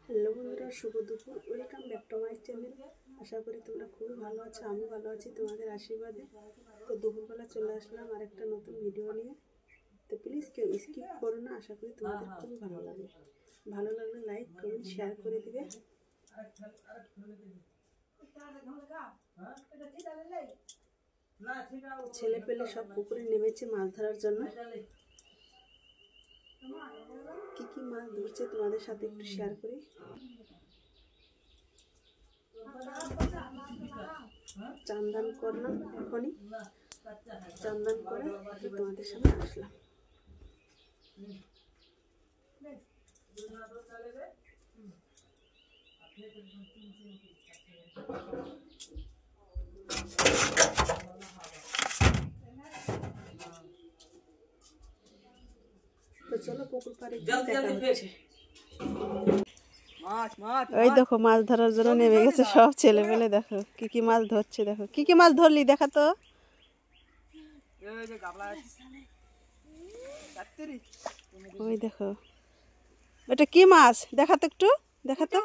Hello বন্ধুরা, শুভ দুপুর। Welcome back to my channel. আশা করি তোমরা খুবই ভালো আছো। আমি ভালো আছি তোমাদের আশীর্বাদে। তো দুপুরবেলা চলে আসলাম আর একটা নতুন ভিডিও নিয়ে। তো প্লিজ কেউ স্কিপ করো না, আশা করি তোমাদের খুবই ভালো লাগবে। ভালো লাগলে লাইক কমেন্ট শেয়ার করে দিবে। ছেলে পেলে সব পুকুরে নেমেছে মাছ ধরার জন্য। কি কি মাছ ধরছে তোমাদের সাথে একটু শেয়ার করি। চান্দান করলাম, এখনই চান্দান করে তোমাদের সামনে আসলাম। তো চলো পুকুর পাড়ে দেখা হচ্ছে। ওই দেখো মাছ ধরার জন্য নেমে গেছে সব ছেলে পেলে। দেখো কি কি মাছ ধরছে। দেখো কি কি মাছ ধরলি দেখা তো। ওই দেখো এটা কি মাছ দেখা তো, একটু দেখা তো।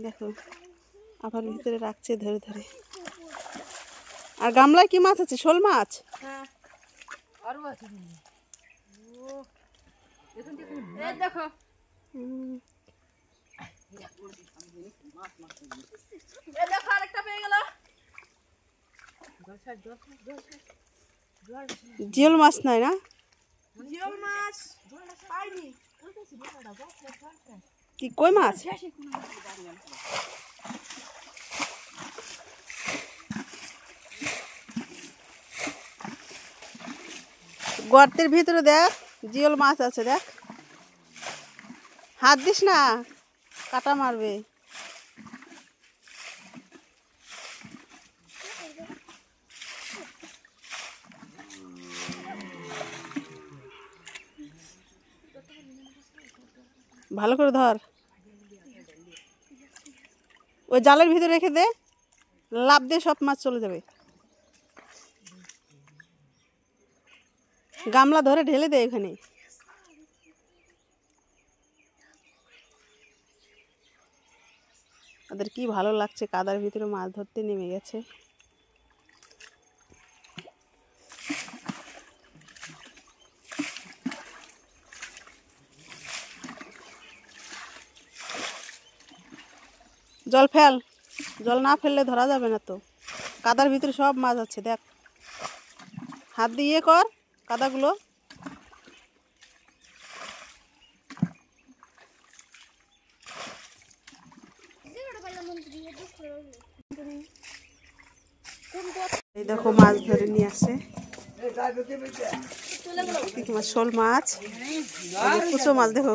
দেখো আবার ভিতরে রাখছে ধরে ধরে। আর গামলায় কি মাছ আছে? শোল মাছ। দেখো আরেকটা পেয়ে গেল। জিওল মাছ নাই না? জিওল মাছ পাইনি। কি কই মাছ? গর্তের ভিতরে দেখ জিওল মাছ আছে। দেখ, হাত দিস না, কাটা মারবে। ভালো করে ধর, ওই জালের ভিতরে রেখে দে, লাফ দিয়ে সব মাছ চলে যাবে। গামলা ধরে ঢেলে দে এখানে। ওদের কি ভালো লাগছে, কাদার ভিতরে মাছ ধরতে নেমে গেছে। জল ফেল, জল না ফেললে ধরা যাবে না তো। কাদার ভিতরে সব মাছ আছে দেখ, হাত দিয়ে কর কাদাগুলো। এই দেখো মাছ ধরে নিয়ে আসে। শোল মাছ, কুচো মাছ। দেখো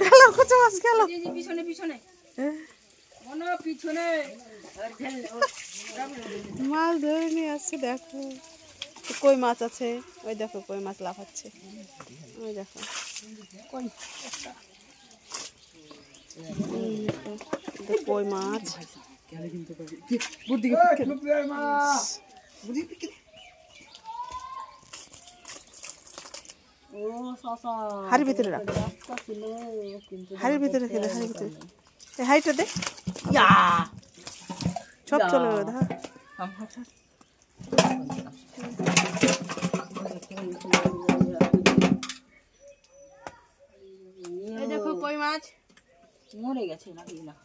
গেল কুচো মাছ গেল পিছনে পিছনে। মাছ ধরে নিয়ে আসছে। দেখো কই মাছ আছে। ওই দেখো কই মাছ লাফাচ্ছে। ওই দেখো কই মাছ। হাড়ির ভিতরে রাখ, হাড়ির ভিতরে রেখে দে, হাড়ির ভিতরে। এই হাড়িটা দে, সব চলে গেল। দেখো কই মাছ মরে গেছে নাকি না।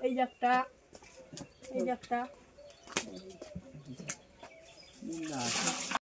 এই যে একটা, এই যে একটা।